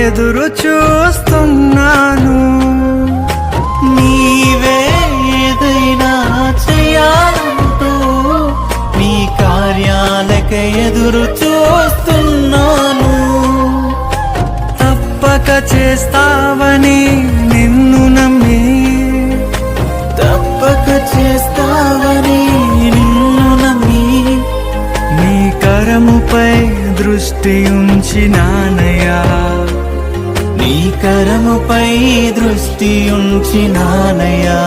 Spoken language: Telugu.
ఎదురు చూస్తున్నాను. నీవే ఏదైనా చేయాలంటూ నీ కార్యాలకై ఎదురు చూస్తున్నాను. తప్పక చేస్తావని నిన్ను నమ్మి, తప్పక చేస్తావని నిన్ను నమ్మి, నీ కరముపై దృష్టి ఉంచినానయ్యా, నీ కరముపై దృష్టి ఉంచినానయ్యా.